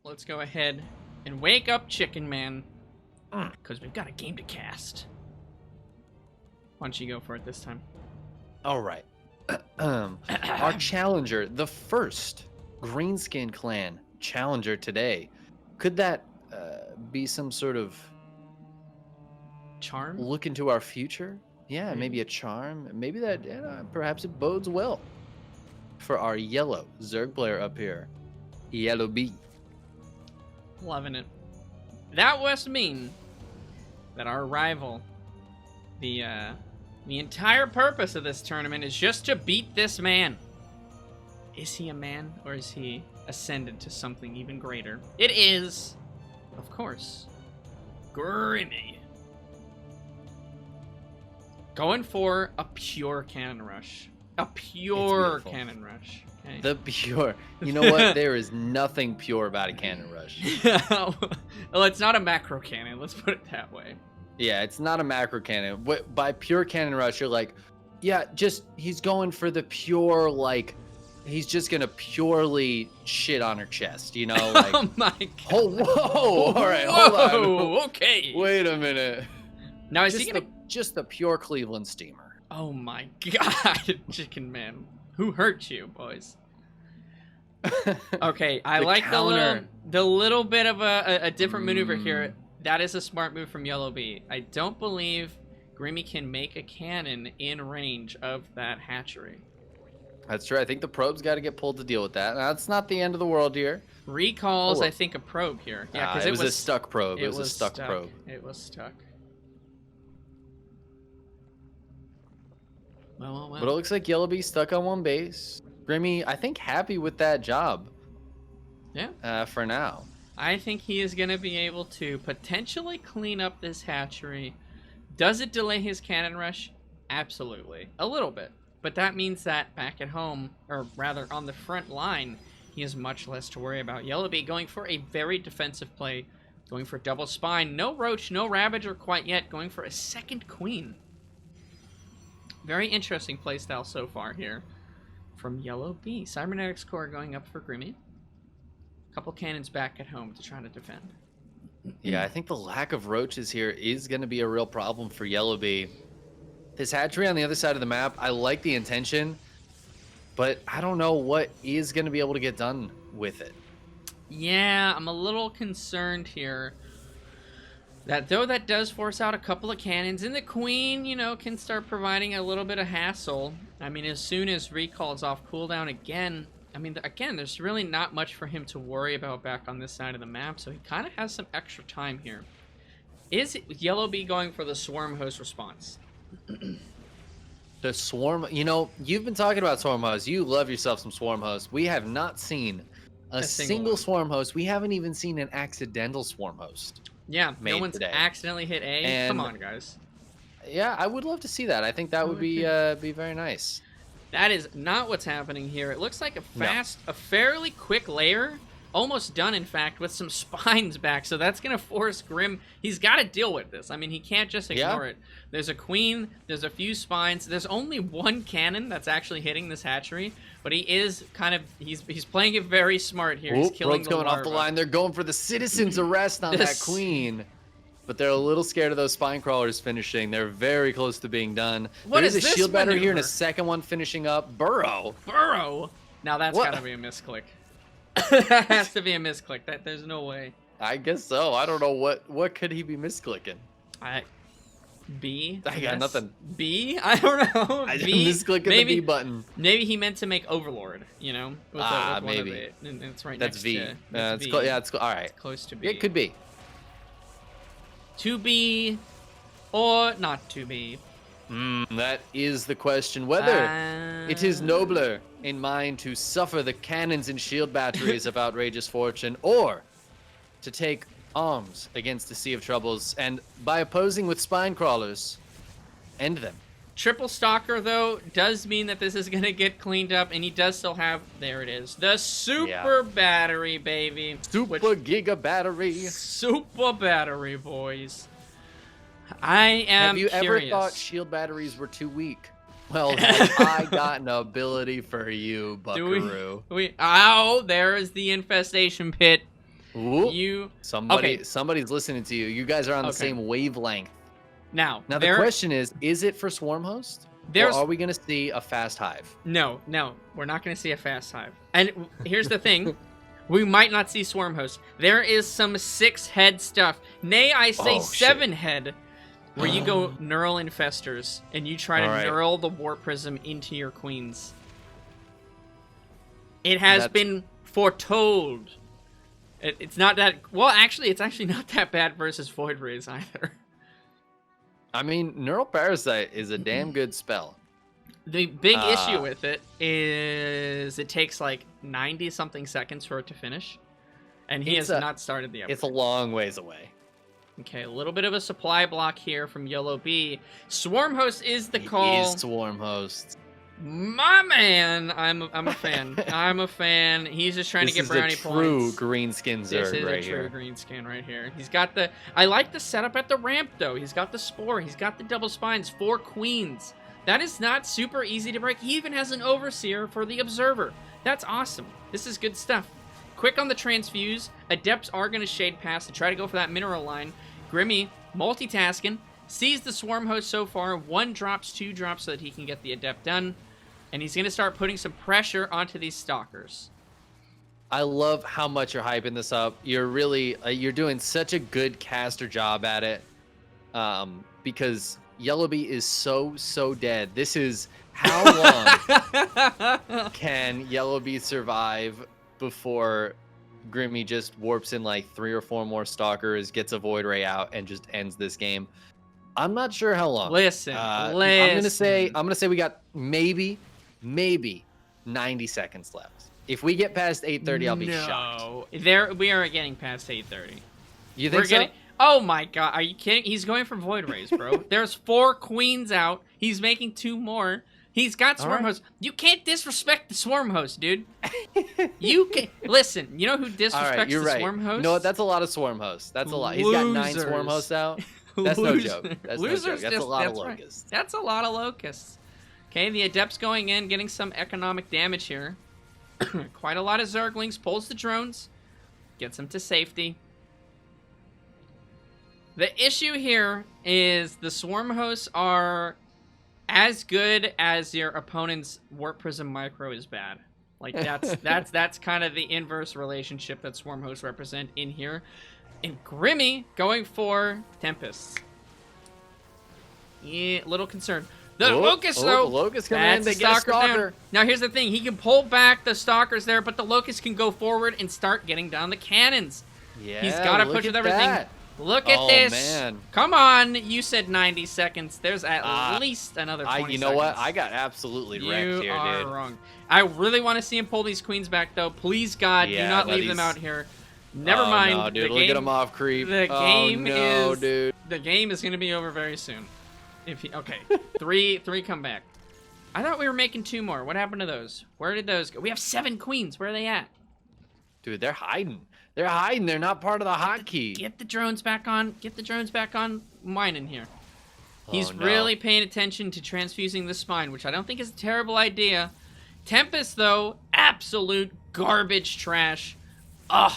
let's go ahead and wake up Chicken Man. Because we've got a game to cast. Why don't you go for it this time? All right. Our challenger, the first Greenskin Clan challenger today. Could that be some sort of charm? Look into our future? Yeah, maybe a charm. Maybe that, perhaps it bodes well for our yellow Zerg player up here, YellowBee. Loving it. That must mean that our rival, the entire purpose of this tournament is just to beat this man. Is he a man, or is he ascended to something even greater? It is, of course, Grimmy. Going for a pure cannon rush. A pure cannon rush. Okay. The pure. You know what? There is nothing pure about a cannon rush. Well, it's not a macro cannon. Let's put it that way. Yeah, it's not a macro cannon. By pure cannon rush, you're like, yeah, he's going for the pure, like, he's just gonna purely shit on her chest, you know? Like, oh my god. Oh, whoa! All right, hold on. Okay. Wait a minute. Now is he gonna just the pure Cleveland steamer? Oh my god, Chicken Man. Who hurt you, boys? Okay, I like the little bit of a different maneuver here. That is a smart move from YellowBee. I don't believe Grimmy can make a cannon in range of that hatchery. That's true. I think the probe's got to get pulled to deal with that. That's not the end of the world here. Recalls, I think, a probe here. Yeah, because it was a stuck probe. It was a stuck probe. It was stuck. Well. But it looks like YellowBee stuck on one base. Grimmy, I think, happy with that job. Yeah. For now. I think he is going to be able to potentially clean up this hatchery. Does it delay his cannon rush? Absolutely. A little bit. But that means that back at home, or rather on the front line, he has much less to worry about. YellowBee going for a very defensive play. Going for double spine. No Roach, no Ravager quite yet. Going for a second Queen. Very interesting playstyle so far here from YellowBee. Cybernetics Core going up for Grimmy. Couple cannons back at home to try to defend. Yeah, I think the lack of roaches here is going to be a real problem for YellowBee. This hatchery on the other side of the map, I like the intention, but I don't know what is going to be able to get done with it. Yeah, I'm a little concerned here. That though that does force out a couple of cannons, and the Queen, you know, can start providing a little bit of hassle. I mean, as soon as recall is off cooldown again, I mean, again, there's really not much for him to worry about back on this side of the map, so he kind of has some extra time here. Is YellowBee going for the Swarm Host response? The Swarm, you know, you've been talking about Swarm Host. You love yourself some Swarm Host. We have not seen a single Swarm Host. We haven't even seen an accidental Swarm Host. Yeah, no one's accidentally hit A. And come on, guys. Yeah, I would love to see that. I think that would be very nice. That is not what's happening here. It looks like a fairly quick layer. Almost done, in fact, with some spines back. So that's going to force Grim. He's got to deal with this. I mean, he can't just ignore it. There's a Queen. There's a few spines. There's only one cannon that's actually hitting this hatchery. But he is kind of... He's playing it very smart here. He's killing the going off the line. They're going for the citizen's arrest on that Queen. But they're a little scared of those spine crawlers finishing. They're very close to being done. There's a shield battery here and a second one finishing up. Burrow. Now that's got to be a misclick. That has to be a misclick. There's no way. I guess so. I don't know what could he be misclicking. B. I got nothing. B. I don't know. I misclicking the B button. Maybe he meant to make Overlord. You know. With maybe. And it's right that's next V. to. It's V. Yeah, it's all right. It's close to B. It could be. To be, or not to be. That is the question. Whether it is nobler in mind to suffer the cannons and shield batteries of outrageous fortune, or to take arms against the Sea of Troubles, and by opposing with spine crawlers, end them. Triple Stalker, though, does mean that this is going to get cleaned up, and he does still have, there it is, the Super Battery, baby. Super Giga Battery. Super Battery, boys. I am curious. Have you ever thought shield batteries were too weak? Well, I got an ability for you, Buckaroo. Ow, there is the infestation pit. Ooh, somebody's listening to you. You guys are on the same wavelength. Now the question is it for Swarm Host? Or are we going to see a fast hive? No, we're not going to see a fast hive. And here's the thing. We might not see Swarm Host. There is some 6-head stuff. Nay, I say 7-head. Where you go Neural Infestors, and you try to Neural the Warp Prism into your queens. It has been foretold. It's not that... Well, actually, it's actually not that bad versus Void Rays either. I mean, Neural Parasite is a damn good spell. The big issue with it is it takes like 90-something seconds for it to finish. And he has not started the upgrade. It's a long ways away. Okay, a little bit of a supply block here from YellowBee. Swarm Host is the call. He is Swarm Host. My man, I'm a fan. I'm a fan. He's just trying to get brownie points. This is a true green skin Zerg right here. This is a true green skin right here. He's got the... I like the setup at the ramp, though. He's got the Spore. He's got the double spines. 4 queens. That is not super easy to break. He even has an Overseer for the Observer. That's awesome. This is good stuff. Quick on the transfuse. Adepts are going to shade past to try to go for that mineral line. Grimmy, multitasking, sees the Swarm Host so far. 1 drops, 2 drops so that he can get the Adept done. And he's going to start putting some pressure onto these Stalkers. I love how much you're hyping this up. You're really, you're doing such a good caster job at it. Because YellowBee is so dead. This is, how long can YellowBee survive before Grimmy just warps in like 3 or 4 more Stalkers, gets a Void Ray out, and just ends this game? I'm not sure how long. Listen. I'm gonna say we got maybe 90 seconds left. If we get past 8:30, I'll be shocked. No, we are getting past 8:30. You think so? Oh my god, are you kidding? He's going for Void Rays, bro. There's 4 queens out. He's making 2 more. He's got Swarm Host. You can't disrespect the Swarm Host, dude. You can listen. You know who disrespects the Swarm Host? You know what? That's a lot of Swarm Hosts. That's a lot. He's got 9 Swarm Hosts out. That's no joke. That's no joke. That's a lot of locusts. Right. That's a lot of locusts. Okay, the Adept's going in, getting some economic damage here. Quite a lot of Zerglings. Pulls the drones. Gets them to safety. The issue here is the Swarm Hosts are as good as your opponent's Warp Prism Micro is bad. Like, that's kind of the inverse relationship that Swarm Hosts represent in here. And Grimmy going for Tempests. Yeah, little concerned. The Locust, though. The Locust come in, they get a Stalker. Now, here's the thing. He can pull back the Stalkers there, but the Locust can go forward and start getting down the cannons. Yeah, he's got to push with everything. That. Look at this. Man. Come on. You said 90 seconds. There's at least another 20 seconds. You know what? I got absolutely wrecked here, dude. You are wrong. I really want to see him pull these queens back, though. Please, God, do not leave them out here. Never mind. No, dude. Look at him off creep. The game dude. The game is going to be over very soon. Okay, 3 come back. I thought we were making 2 more. What happened to those? Where did those go? We have 7 queens. Where are they at? Dude, they're hiding. They're hiding. They're not part of the hotkey. Get the drones back on. Get the drones back on. Mine in here. He's really paying attention to transfusing the spine, which I don't think is a terrible idea. Tempest, though, absolute garbage trash. Ugh.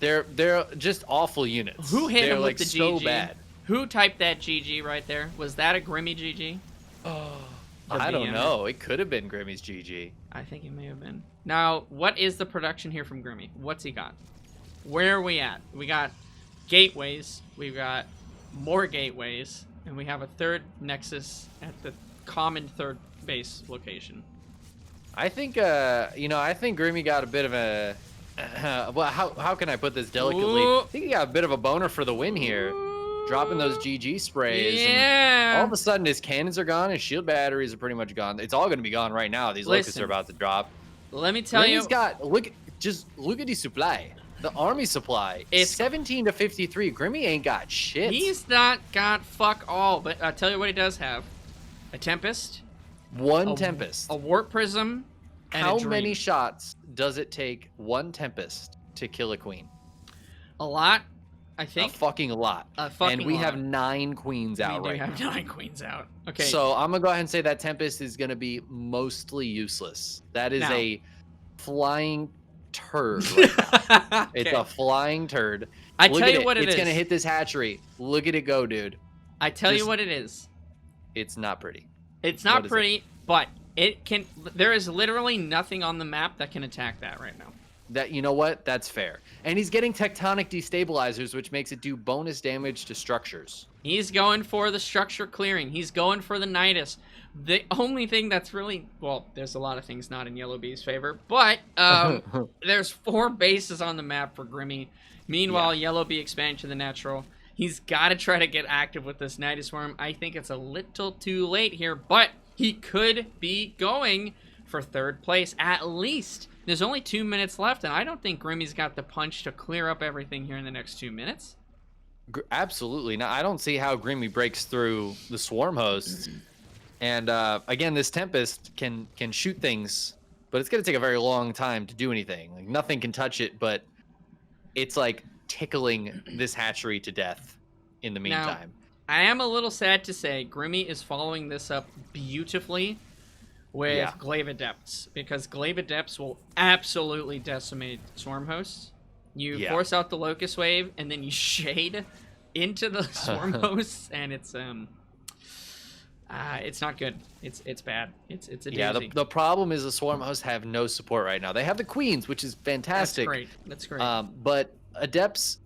They're just awful units. Who hit him with like the so GG? Bad. Who typed that GG right there? Was that a Grimmy GG? Oh, I don't know. It could have been Grimmy's GG. I think it may have been. Now, what is the production here from Grimmy? What's he got? Where are we at? We got gateways. We've got more gateways. And we have a 3rd nexus at the common 3rd base location. I think, I think Grimmy got a bit of a... well, how can I put this delicately? Ooh. I think he got a bit of a boner for the win here. Dropping those GG sprays. Yeah. And all of a sudden, his cannons are gone. His shield batteries are pretty much gone. It's all going to be gone right now. These locusts are about to drop. Let me tell you. Look at the supply. The army supply. It's 17 to 53. Grimmy ain't got shit. He's not got fuck all. But I'll tell you what he does have. A Tempest. One Tempest. A Warp Prism. And How a Dream. many shots does it take 1 Tempest to kill a queen? A lot. I think. A fucking lot. And we have 9 queens out right now. We do have 9 queens out. Okay. So I'm going to go ahead and say that Tempest is going to be mostly useless. That is a flying turd right now. Okay. It's a flying turd. I Look tell at you what it It's is. gonna hit this hatchery. Look at it go, dude. I tell you Just- what it is. It's not pretty. It's What not is pretty, but it can. There is literally nothing on the map that can attack that right now. That, you know what? That's fair. And he's getting tectonic destabilizers, which makes it do bonus damage to structures. He's going for the structure clearing. He's going for the Nidus. The only thing that's really, well, there's a lot of things not in YellowBee's favor, but there's 4 bases on the map for Grimmy. Meanwhile, YellowBee expanding to the natural. He's got to try to get active with this Nidus Worm. I think it's a little too late here, but he could be going for 3rd place at least. There's only 2 minutes left, and I don't think Grimmy's got the punch to clear up everything here in the next 2 minutes. Absolutely. Now, I don't see how Grimmy breaks through the swarm hosts. And again, this Tempest can shoot things, but it's going to take a very long time to do anything. Like, nothing can touch it, but it's like tickling this hatchery to death in the meantime. Now, I am a little sad to say Grimmy is following this up beautifully with Glaive Adepts, because Glaive Adepts will absolutely decimate swarm hosts. You force out the Locust Wave, and then you shade into the swarm hosts, and it's not good. It's bad. It's a doozy. Yeah, the problem is the swarm hosts have no support right now. They have the queens, which is fantastic. That's great. But adepts,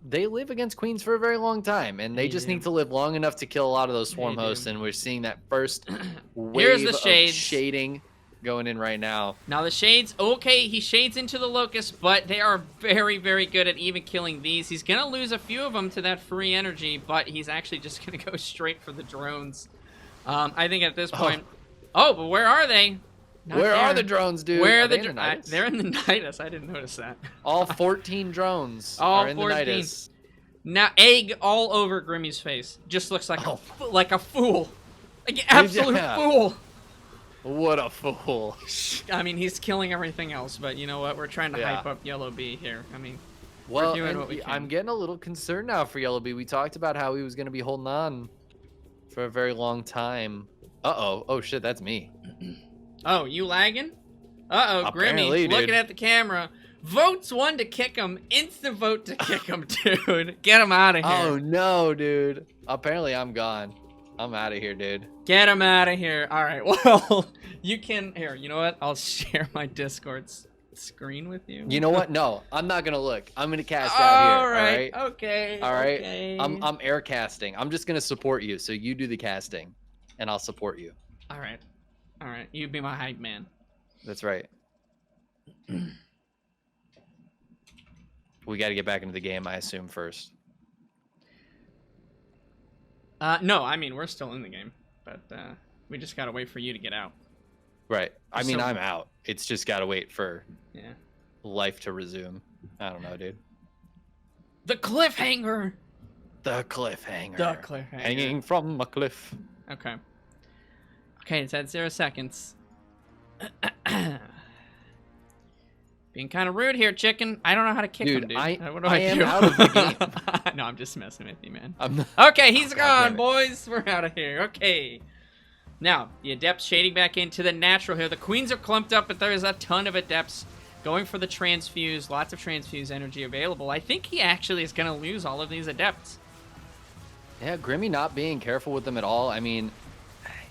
they live against queens for a very long time, and they just need to live long enough to kill a lot of those swarm hosts. And we're seeing that first wave of shading going in right now. Now the shades, okay, he shades into the locust, but they are very, very good at even killing these. He's gonna lose a few of them to that free energy, but he's actually just gonna go straight for the drones. I think at this point, but where are they? Where are the drones, dude? Where are they the drones? They're in the Nidus. I didn't notice that. All 14 drones all are in 14. the Nidus. Now egg all over Grimmy's face. Just looks like a fool, like an absolute fool. What a fool. I mean, he's killing everything else, but you know what? We're trying to hype up YellowBee here. I mean, we're doing what we can. I'm getting a little concerned now for YellowBee. We talked about how he was going to be holding on for a very long time. Uh-oh. Oh, shit, that's me. Oh, you lagging? Uh-oh, Grimmy, looking at the camera. Votes 1 to kick him. Instant vote to kick him, dude. Get him out of here. Oh, no, dude. Apparently, I'm gone. I'm out of here, dude. Get him out of here. All right, well, you can... Here, you know what? I'll share my Discord screen with you. You know what? No, I'm not going to look. I'm going to cast out here, all right? Okay, all right? okay. I'm air casting. I'm just going to support you, so you do the casting, and I'll support you. All right. All right, you be my hype man. That's right. We got to get back into the game, I assume, first. No, I mean, we're still in the game, but we just got to wait for you to get out. Right. I mean, I'm out. It's just got to wait for yeah, life to resume. I don't know, dude. The cliffhanger. The cliffhanger. The cliffhanger. Hanging from a cliff. Okay. Okay, it's at 0 seconds. Being kind of rude here, chicken. I don't know how to kick him, dude. What do I am do? out of the game. No, I'm just messing with you, man. I'm not... Okay, he's gone, boys. We're out of here. Okay. Now, the Adepts shading back into the natural here. The Queens are clumped up, but there's a ton of Adepts going for the transfuse. Lots of transfuse energy available. I think he actually is going to lose all of these Adepts. Yeah, Grimmy not being careful with them at all. I mean,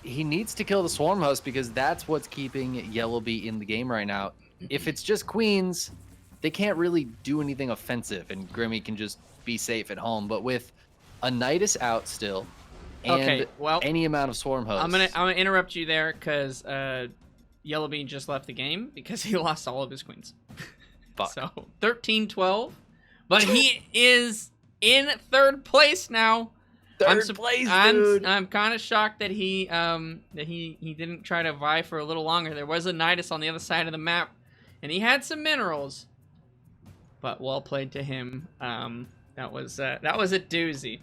he needs to kill the Swarm Host because that's what's keeping YellowBee in the game right now. If it's just Queens, they can't really do anything offensive, and Grimmy can just be safe at home. But with a Nidus out still, and any amount of Swarm Hosts... I'm gonna interrupt you there, because YellowBee just left the game because he lost all of his Queens. Fuck. So, 13-12. But he is in 3rd place now. Third place, dude. I'm kind of shocked that he didn't try to vie for a little longer. There was a Nidus on the other side of the map, and he had some minerals. But well played to him. That was a doozy.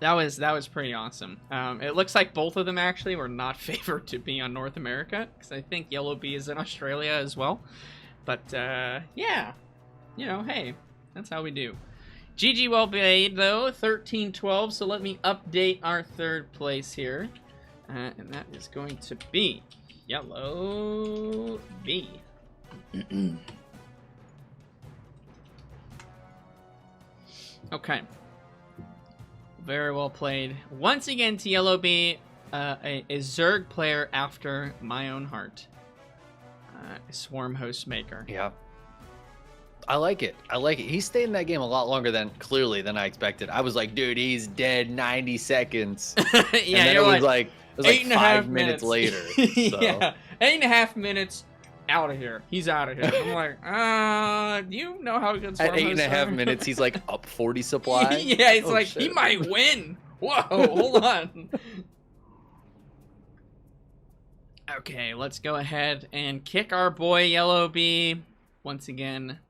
That was pretty awesome. It looks like both of them actually were not favored to be on North America, because I think YellowBee is in Australia as well. But yeah, you know, hey, that's how we do. GG well played, though, 13-12, so let me update our 3rd place here. And that is going to be YellowBee. Okay. Very well played. Once again to YellowBee, a Zerg player after my own heart. Swarm host maker. Yeah. I like it. I like it. He stayed in that game a lot longer than I expected. I was like, dude, he's dead 90 seconds. Yeah, and then it was like 8.5 minutes later. So. Yeah, 8.5 minutes. Out of here. He's out of here. I'm like, do you know how good Swarm At 8.5 are? minutes, he's like up 40 supply. Yeah, it's like shit. He might win. Whoa, hold on. Okay, let's go ahead and kick our boy YellowBee once again.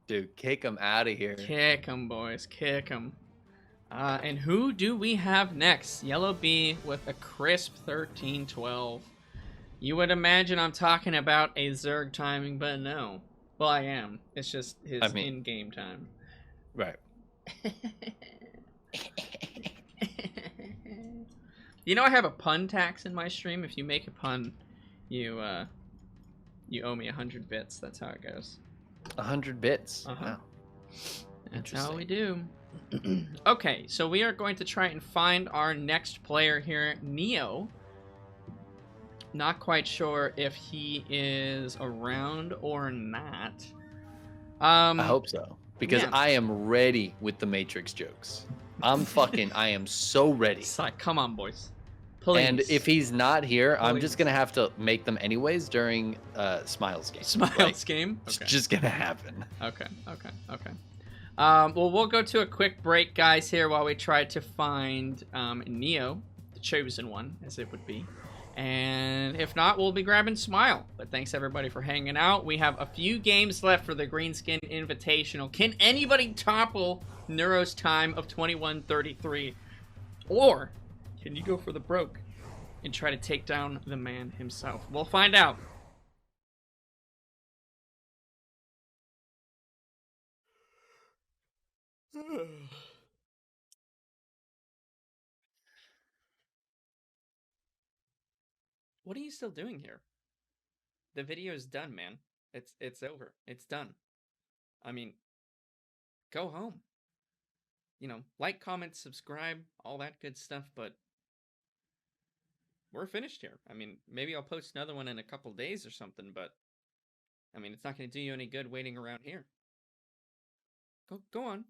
Dude, kick him out of here. Kick him, boys. Kick him. And who do we have next? YellowBee with a crisp 13-12. You would imagine I'm talking about a Zerg timing, but no. Well, I am. It's just his in-game time. Right. You know I have a pun tax in my stream. If you make a pun, you owe me 100 bits. That's how it goes. 100 bits. Wow. That's how we do. Okay, so we are going to try and find our next player here, Neo. Not quite sure if he is around or not. I hope so. Because I am ready with the Matrix jokes. I am so ready. It's like, come on, boys. Please. And if he's not here, I'm just going to have to make them anyways during Smiles game. Smiles game? Okay. It's just going to happen. Okay. Well, we'll go to a quick break, guys, here while we try to find Neo, the chosen one, as it would be. And if not, we'll be grabbing Smile. But thanks, everybody, for hanging out. We have a few games left for the Greenskin Invitational. Can anybody topple Neuro's time of 21:33? Or can you go for the broke and try to take down the man himself? We'll find out. What are you still doing here? The video is done, man. It's over. It's done. I mean, go home. You know, like, comment, subscribe, all that good stuff, but we're finished here. I mean, maybe I'll post another one in a couple days or something, but I mean, it's not going to do you any good waiting around here. Go on.